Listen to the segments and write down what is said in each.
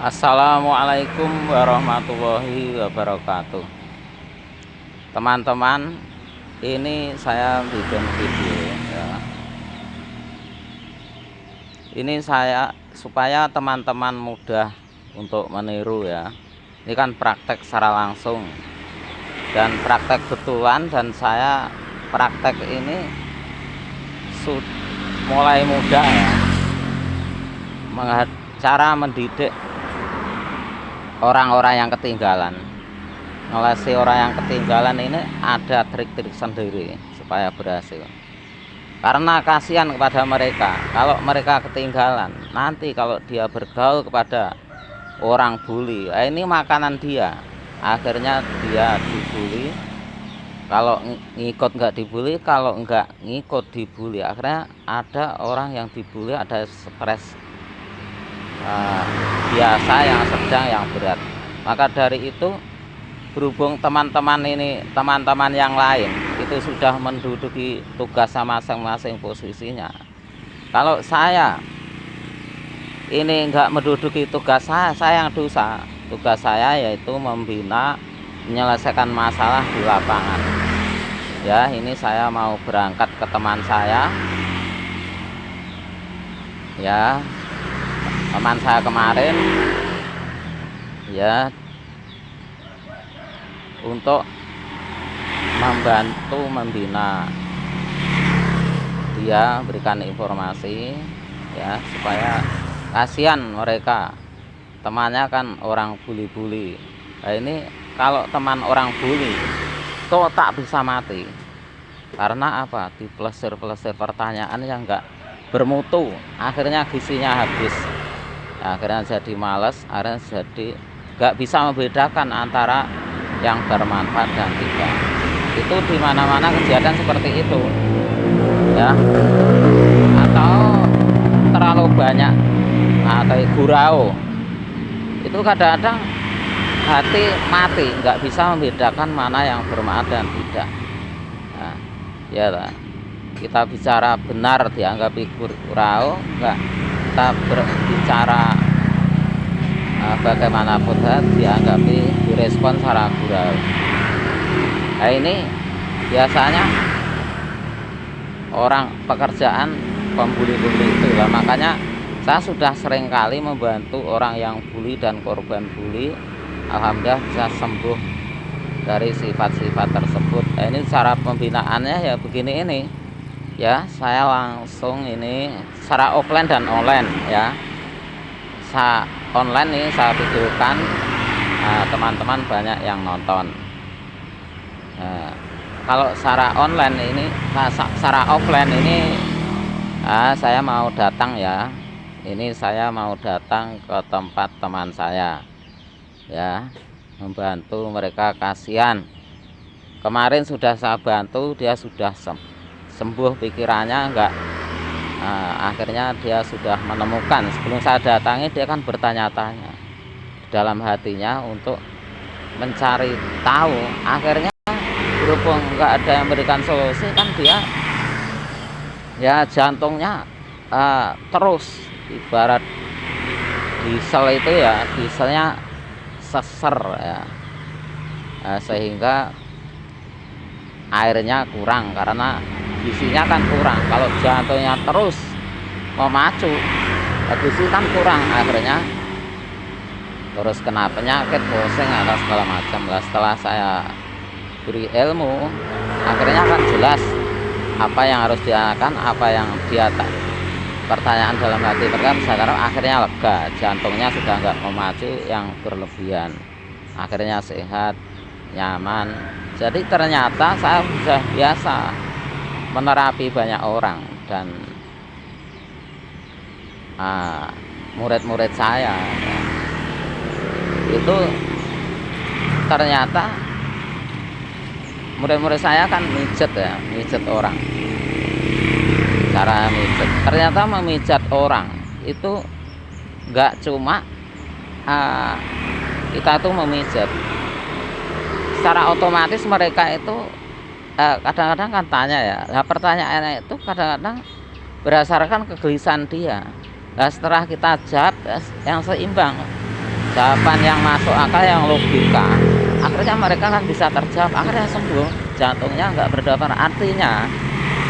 Assalamualaikum warahmatullahi wabarakatuh. Teman-teman, ini saya bikin video ya. Ini saya supaya teman-teman mudah untuk meniru ya. Ini kan praktek secara langsung dan praktek betulan, dan saya praktek ini mulai muda ya. Cara mendidik orang-orang yang ketinggalan, ngelesi orang yang ketinggalan ini ada trik-trik sendiri supaya berhasil. Karena kasihan kepada mereka, kalau mereka ketinggalan, nanti kalau dia bergaul kepada orang bully, ini makanan dia, akhirnya dia dibully. Kalau ngikut nggak dibully, kalau nggak ngikut dibully, akhirnya ada orang yang dibully ada stres biasa, yang sedang, yang berat. Maka dari itu, berhubung teman-teman yang lain itu sudah menduduki tugas masing-masing posisinya, kalau saya ini enggak menduduki tugas saya yang dosa. Tugas saya yaitu membina, menyelesaikan masalah di lapangan ya. Ini saya mau berangkat ke teman saya ya, teman saya kemarin ya, untuk membantu membina dia, berikan informasi ya, supaya kasihan mereka. Temannya kan orang bully-bully. Nah, ini kalau teman orang bully itu tak bisa mati. Karena apa? Diplesir-plesir pertanyaan yang enggak bermutu, akhirnya gizinya habis. Akhirnya jadi males, akhirnya jadi nggak bisa membedakan antara yang bermanfaat dan tidak. Itu di mana-mana kejadian seperti itu ya. Atau terlalu banyak atau gurau, itu kadang-kadang hati mati, nggak bisa membedakan mana yang bermanfaat dan tidak. Nah, ya lah, kita bicara benar dianggap gurau, enggak. Kita berbicara bagaimanapun dianggapi direspon secara gurau. Nah, ini biasanya orang pekerjaan pembuli-pembuli itu lah. Makanya saya sudah sering kali membantu orang yang bully dan korban bully, alhamdulillah bisa sembuh dari sifat-sifat tersebut. Nah, ini cara pembinaannya ya begini ini ya. Saya langsung ini secara offline dan online ya. Online nih saya videokan, teman-teman banyak yang nonton. Kalau secara online ini, secara offline ini, saya mau datang ya. Ini saya mau datang ke tempat teman saya ya, membantu mereka. Kasihan, kemarin sudah saya bantu, dia sudah sembuh pikirannya, enggak. Akhirnya dia sudah menemukan. Sebelum saya datangi, dia kan bertanya-tanya dalam hatinya untuk mencari tahu. Akhirnya berhubung enggak ada yang memberikan solusi, kan dia ya jantungnya terus ibarat diesel itu ya, dieselnya seser ya, sehingga airnya kurang karena gizinya kan kurang. Kalau jantungnya terus memacu, gizi kan kurang, akhirnya terus kena penyakit, pusing atau segala macam lah. Setelah saya beri ilmu, akhirnya kan jelas apa yang harus dilakukan, apa yang dia pertanyaan dalam hati mereka. Sekarang akhirnya lega, jantungnya sudah enggak memacu yang berlebihan, akhirnya sehat, nyaman. Jadi ternyata saya sudah biasa menerapi banyak orang, dan murid-murid saya ya, itu ternyata murid-murid saya kan mijet ya, mijet orang. Cara mijet, ternyata memijat orang itu enggak cuma kita tuh memijat, secara otomatis mereka itu kadang-kadang kan tanya ya. Nah, pertanyaannya itu kadang-kadang berdasarkan kegelisahan dia. Nah, setelah kita jawab yang seimbang, jawaban yang masuk akal, yang logika, akhirnya mereka kan bisa terjawab, akhirnya sembuh, jantungnya nggak berdebar. Artinya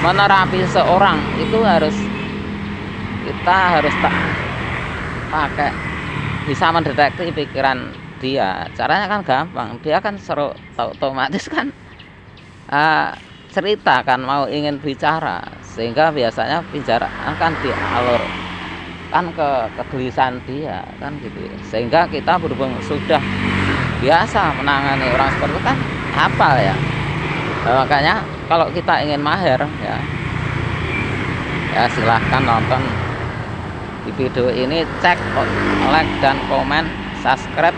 menerapi seorang itu kita harus pakai, bisa mendeteksi pikiran dia. Caranya kan gampang, dia kan otomatis kan cerita kan, mau ingin bicara, sehingga biasanya bicara akan dialurkan ke kegelisahan dia kan gitu. Sehingga kita berhubung sudah biasa menangani orang seperti itu kan hafal ya. Nah, makanya kalau kita ingin mahir ya silahkan nonton di video ini, cek like dan komen, subscribe,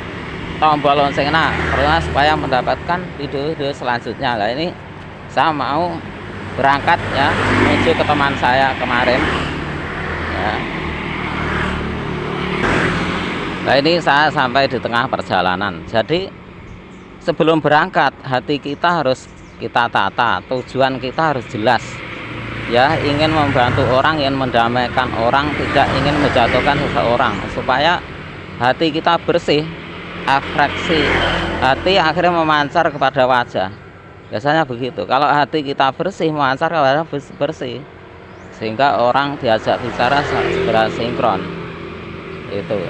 tombol loncengnya karena supaya mendapatkan video-video selanjutnya. Nah ini saya mau berangkat ya menuju ke teman saya kemarin ya. Nah ini saya sampai di tengah perjalanan. Jadi sebelum berangkat hati kita harus kita tata, tujuan kita harus jelas ya, ingin membantu orang, ingin mendamaikan orang, tidak ingin menjatuhkan seseorang, supaya hati kita bersih, ekspresi hati akhirnya memancar kepada wajah. Biasanya begitu, kalau hati kita bersih memancar kepada bersih, sehingga orang diajak bicara segera sinkron. Itu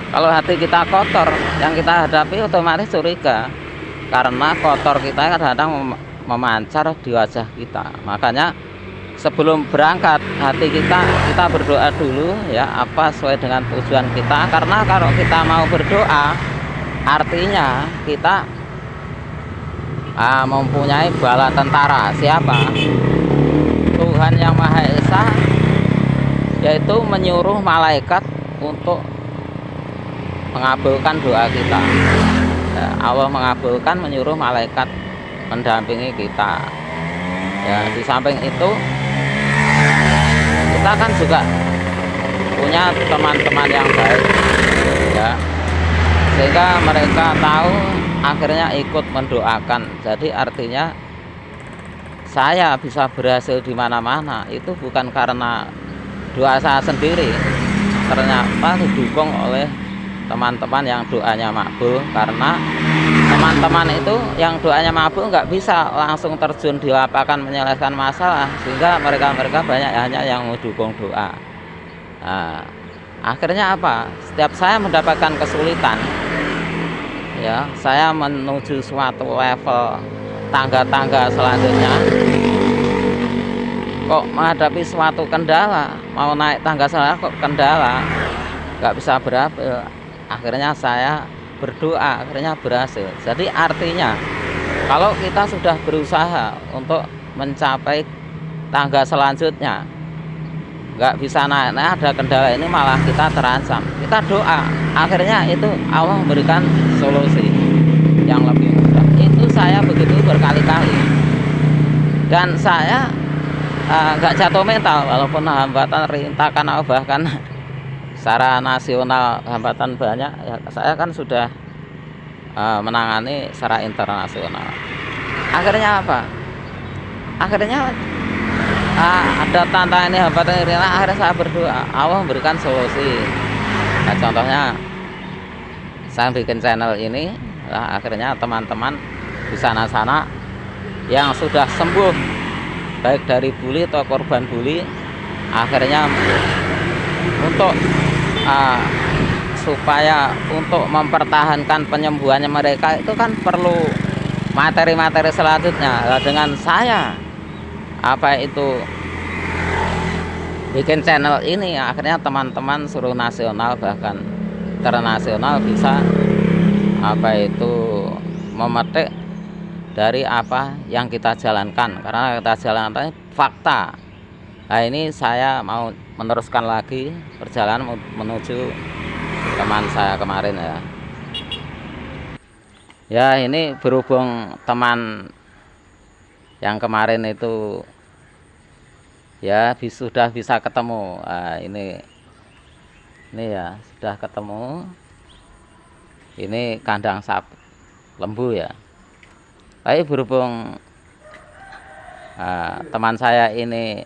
kalau hati kita kotor, yang kita hadapi otomatis curiga, karena kotor kita kadang-kadang memancar di wajah kita. Makanya sebelum berangkat hati kita berdoa dulu ya, apa sesuai dengan tujuan kita. Karena kalau kita mau berdoa artinya kita mempunyai bala tentara. Siapa? Tuhan Yang Maha Esa, yaitu menyuruh malaikat untuk mengabulkan doa kita ya, Allah mengabulkan, menyuruh malaikat mendampingi kita ya. Di samping itu kita kan juga punya teman-teman yang baik ya, sehingga mereka tahu akhirnya ikut mendoakan. Jadi artinya saya bisa berhasil di mana-mana itu bukan karena doa saya sendiri, ternyata didukung oleh teman-teman yang doanya makbul. Karena teman-teman itu yang doanya makbul nggak bisa langsung terjun di lapangan menyelesaikan masalah, sehingga mereka banyak hanya yang mendukung doa. Nah, akhirnya apa? Setiap saya mendapatkan kesulitan ya, saya menuju suatu level tangga-tangga selanjutnya, kok menghadapi suatu kendala, mau naik tangga selanjutnya kok kendala, nggak bisa berhasil. Akhirnya saya berdoa, akhirnya berhasil. Jadi artinya kalau kita sudah berusaha untuk mencapai tangga selanjutnya nggak bisa naik, ada kendala ini malah kita terancam, kita doa, akhirnya itu Allah memberikan solusi yang lebih mudah. Itu saya begitu berkali-kali, dan saya nggak jatuh mental walaupun hambatan, rintangan, bahkan secara nasional hambatan banyak ya. Saya kan sudah menangani secara internasional. Akhirnya apa? Akhirnya ada tantangan ini, hambatan ini, akhirnya saya berdoa, Allah memberikan solusi. Nah, contohnya saya bikin channel ini, akhirnya teman-teman di sana-sana yang sudah sembuh baik dari bully atau korban bully, akhirnya untuk supaya untuk mempertahankan penyembuhannya mereka itu kan perlu materi-materi selanjutnya. Dengan saya bikin channel ini, akhirnya teman-teman seluruh nasional bahkan internasional bisa memetik dari apa yang kita jalankan, karena kita jalankan fakta. Nah ini saya mau meneruskan lagi perjalanan menuju teman saya kemarin ya. Ya ini berhubung teman yang kemarin itu ya sudah bisa ketemu. Nah, ini ya sudah ketemu. Ini kandang sapi lembu ya. Tapi berhubung teman saya ini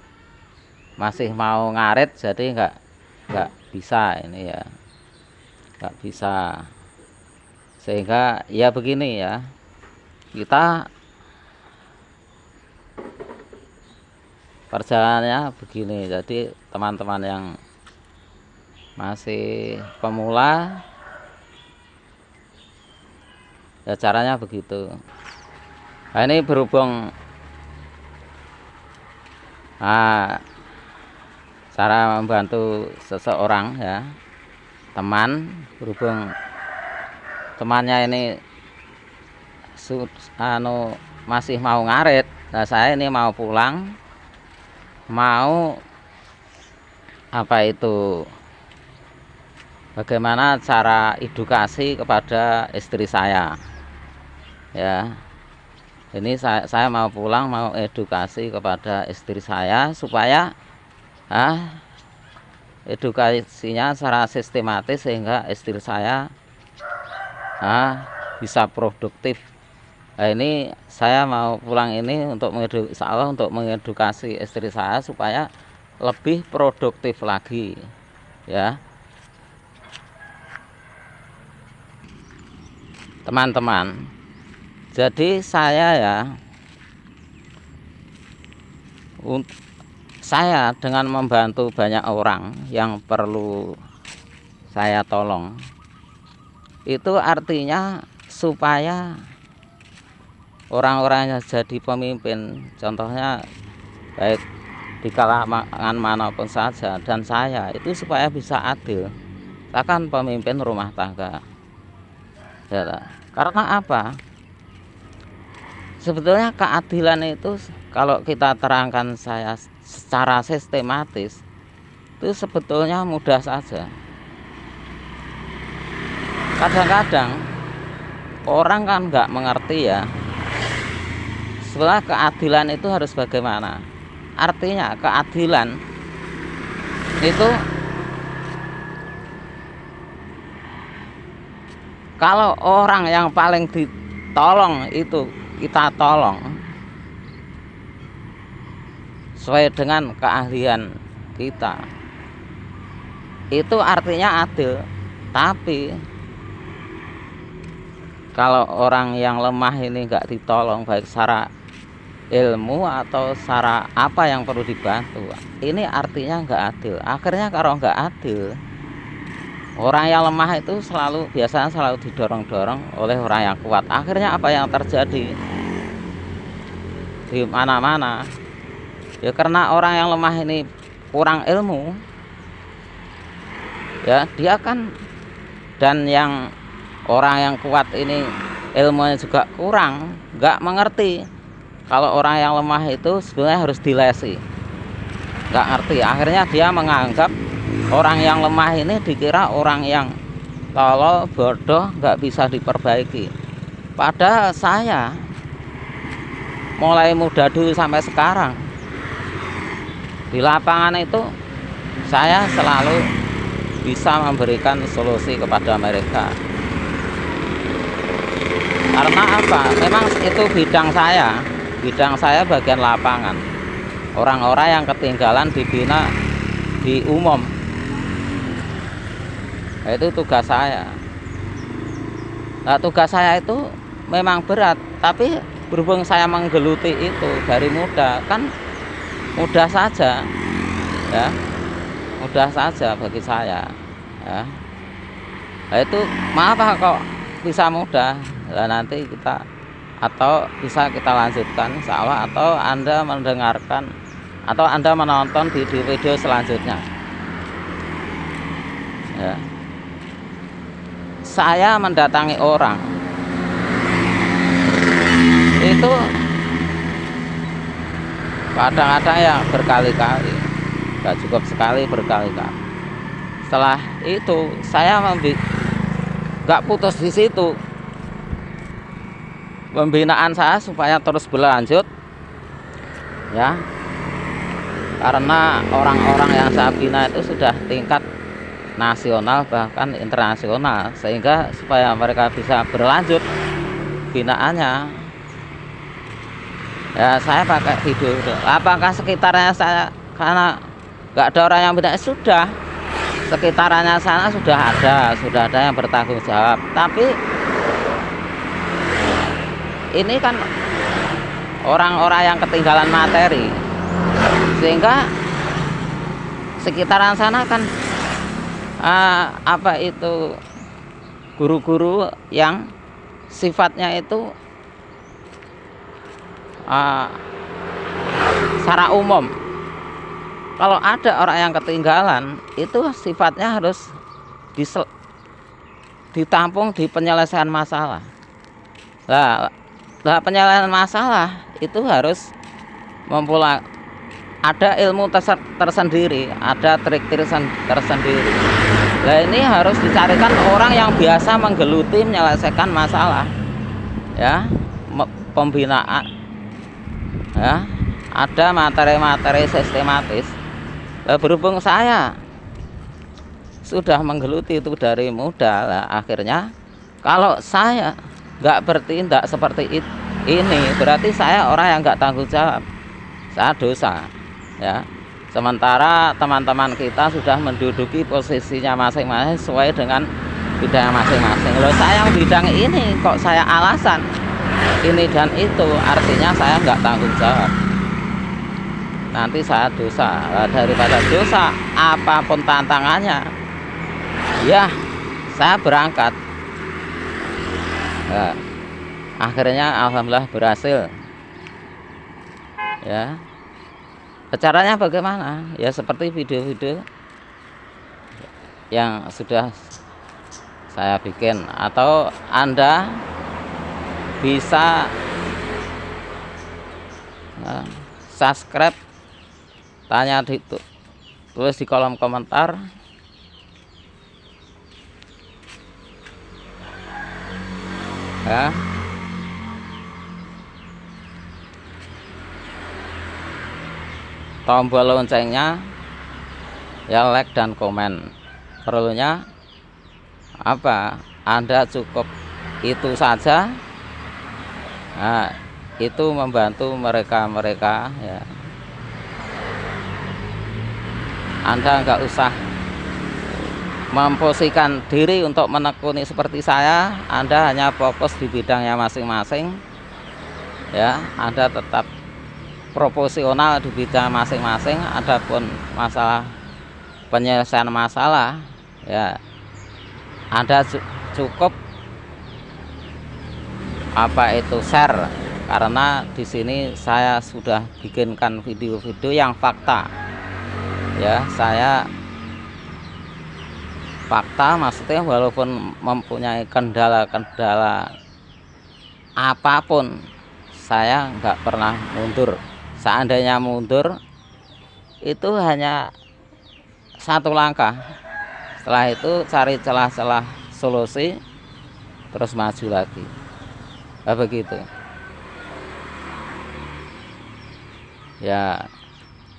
masih mau ngarit, jadi nggak bisa ini ya. nggak bisa. Sehingga ya begini ya, kita perjalanannya begini. Jadi teman-teman yang masih pemula ya caranya begitu. Nah, ini berhubung cara membantu seseorang ya, teman, berhubung temannya ini masih mau ngarit. Nah, saya ini mau pulang, mau bagaimana cara edukasi kepada istri saya ya. Ini saya mau pulang, mau edukasi kepada istri saya supaya edukasinya secara sistematis sehingga istri saya bisa produktif. Nah, ini saya mau pulang ini untuk mengedukasi istri saya supaya lebih produktif lagi ya. Teman-teman, jadi saya dengan membantu banyak orang yang perlu saya tolong, itu artinya supaya orang-orang yang jadi pemimpin, contohnya baik di kalangan manapun saja, dan saya itu supaya bisa adil. Saya kan pemimpin rumah tangga ya. Karena apa? Sebetulnya keadilan itu kalau kita terangkan saya secara sistematis itu sebetulnya mudah saja. Kadang-kadang orang kan nggak mengerti ya, setelah keadilan itu harus bagaimana. Artinya keadilan itu kalau orang yang paling ditolong itu kita tolong sesuai dengan keahlian kita, itu artinya adil. Tapi kalau orang yang lemah ini nggak ditolong baik secara ilmu atau secara apa yang perlu dibantu, ini artinya nggak adil. Akhirnya kalau nggak adil, orang yang lemah itu biasanya selalu didorong-dorong oleh orang yang kuat. Akhirnya apa yang terjadi di mana-mana ya, karena orang yang lemah ini kurang ilmu ya, dia kan, dan yang orang yang kuat ini ilmunya juga kurang, nggak mengerti kalau orang yang lemah itu sebenarnya harus dilesi, nggak ngerti. Akhirnya dia menganggap orang yang lemah ini dikira orang yang tolol, bodoh, nggak bisa diperbaiki. Padahal saya mulai muda dulu sampai sekarang di lapangan itu saya selalu bisa memberikan solusi kepada mereka. Karena apa? Memang itu bidang saya bagian lapangan. Orang-orang yang ketinggalan dibina di umum, itu tugas saya. Nah, tugas saya itu memang berat, tapi berhubung saya menggeluti itu dari muda, kan mudah saja ya, mudah saja bagi saya ya. Nah, itu maaf kok bisa mudah. Nah, nanti bisa kita lanjutkan insya Allah, atau Anda mendengarkan atau Anda menonton video selanjutnya ya. Saya mendatangi orang itu kadang-kadang ya berkali-kali, nggak cukup sekali, berkali-kali. Setelah itu saya nggak putus di situ. Pembinaan saya supaya terus berlanjut ya, karena orang-orang yang saya bina itu sudah tingkat nasional bahkan internasional, sehingga supaya mereka bisa berlanjut binaannya ya saya pakai video. Apakah sekitarnya saya karena nggak ada orang yang bina, sudah sekitarannya sana sudah ada yang bertanggung jawab, tapi ini kan orang-orang yang ketinggalan materi, sehingga sekitaran sana kan apa itu guru-guru yang sifatnya itu secara umum. Kalau ada orang yang ketinggalan, itu sifatnya harus ditampung di penyelesaian masalah. Nah, penyelesaian masalah itu harus mempunyai ada ilmu tersendiri, ada trik tersendiri. Nah, ini harus dicarikan orang yang biasa menggeluti menyelesaikan masalah, ya, pembinaan, ya, ada materi-materi sistematis. Nah, berhubung saya sudah menggeluti itu dari muda, lah, akhirnya kalau saya nggak bertindak seperti ini, berarti saya orang yang nggak tanggung jawab, saya dosa, ya. Sementara teman-teman kita sudah menduduki posisinya masing-masing sesuai dengan bidang masing-masing. Loh, saya yang bidang ini kok saya alasan ini dan itu, artinya saya nggak tanggung jawab, nanti saya dosa. Daripada dosa, apapun tantangannya, ya saya berangkat. Nah, akhirnya alhamdulillah berhasil, ya. Caranya bagaimana? Ya seperti video-video yang sudah saya bikin, atau Anda bisa subscribe, tanya tulis di kolom komentar, ya. Tombol loncengnya, ya, like dan komen. Perlunya apa? Anda cukup itu saja. Nah, itu membantu mereka, ya. Anda nggak usah memposisikan diri untuk menekuni seperti saya. Anda hanya fokus di bidangnya masing-masing, ya. Anda tetap proporsional di bidang masing-masing. Adapun masalah penyelesaian masalah, ya, Anda cukup apa itu share, karena di sini saya sudah bikinkan video-video yang fakta, ya. Saya fakta, maksudnya walaupun mempunyai kendala-kendala apapun, saya nggak pernah mundur. Seandainya mundur, itu hanya satu langkah. Setelah itu cari celah-celah solusi, terus maju lagi. Begitu, ya.